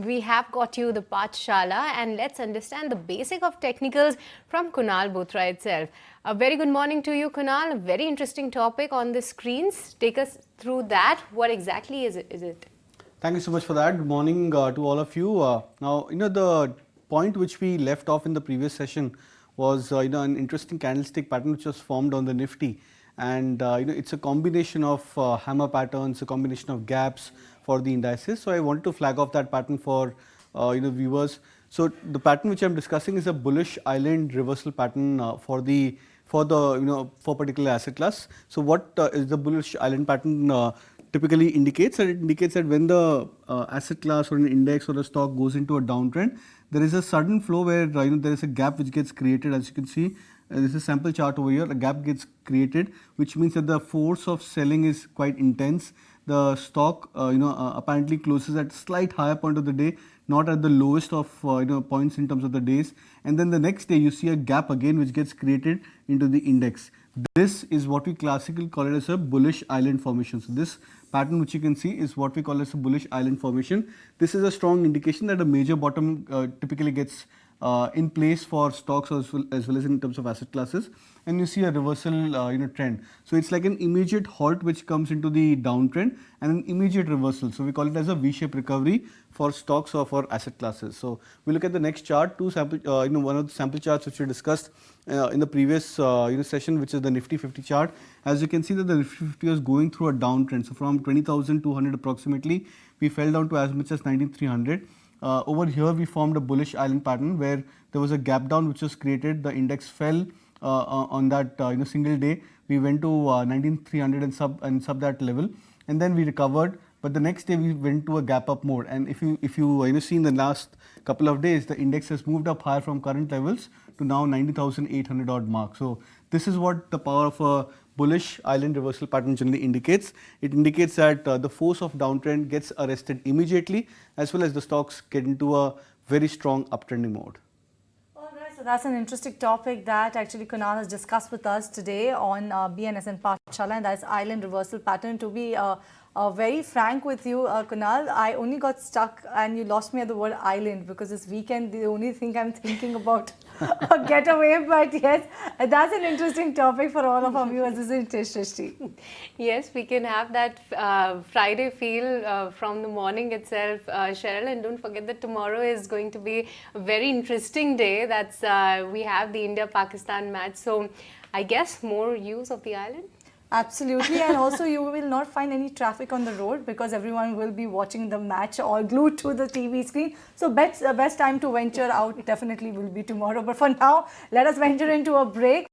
we have got you the Pathshala, and let's understand the basic of technicals from Kunal Bothra itself. A very good morning to you, Kunal. A very interesting topic on the screens. Take us through that. What exactly is it? Thank you so much for that. Good morning to all of you. Now, the point which we left off in the previous session was, an interesting candlestick pattern which was formed on the Nifty. And, it's a combination of hammer patterns, a combination of gaps for the indices. So I want to flag off that pattern for, viewers. So the pattern which I'm discussing is a bullish island reversal pattern for particular asset class. So what is the bullish island pattern typically indicates? That it indicates that when the asset class or an index or a stock goes into a downtrend, there is a sudden flow where there is a gap which gets created. As you can see, this is a sample chart over here. A gap gets created, which means that the force of selling is quite intense. The stock apparently closes at slight higher point of the day, not at the lowest of points in terms of the days, and then the next day you see a gap again which gets created into the index. This is what we classically call it as a bullish island formation. So this pattern which you can see is what we call as a bullish island formation. This is a strong indication that a major bottom typically gets in place for stocks as well as in terms of asset classes, and you see a reversal trend. So it's like an immediate halt which comes into the downtrend and an immediate reversal. So we call it as a V-shaped recovery for stocks or for asset classes. So we look at the next chart, one of the sample charts which we discussed in the previous session, which is the Nifty 50 chart. As you can see that the Nifty 50 was going through a downtrend. So from 20,200 approximately, we fell down to as much as 19,300. Over here we formed a bullish island pattern where there was a gap down which was created. The index fell on that single day. We went to 19,300 and sub that level, and then we recovered. But the next day we went to a gap up mode, and if you see in the last couple of days, the index has moved up higher from current levels to now 90,800 odd mark. So this is what the power of a bullish island reversal pattern generally indicates. It indicates that the force of downtrend gets arrested immediately, as well as the stocks get into a very strong uptrending mode. So that's an interesting topic that actually Kunal has discussed with us today on BNS and Pathshala, and that's island reversal pattern. To be very frank with you, Kunal, I only got stuck and you lost me at the word island because this weekend the only thing I'm thinking about a getaway. But yes, that's an interesting topic for all of our viewers, isn't it, Shrishti? Yes, we can have that Friday feel from the morning itself, Cheryl, and don't forget that tomorrow is going to be a very interesting day. That's we have the India-Pakistan match, so I guess more use of the island. Absolutely, and also you will not find any traffic on the road because everyone will be watching the match or glued to the TV screen. So best time to venture out definitely will be tomorrow. But for now, let us venture into a break.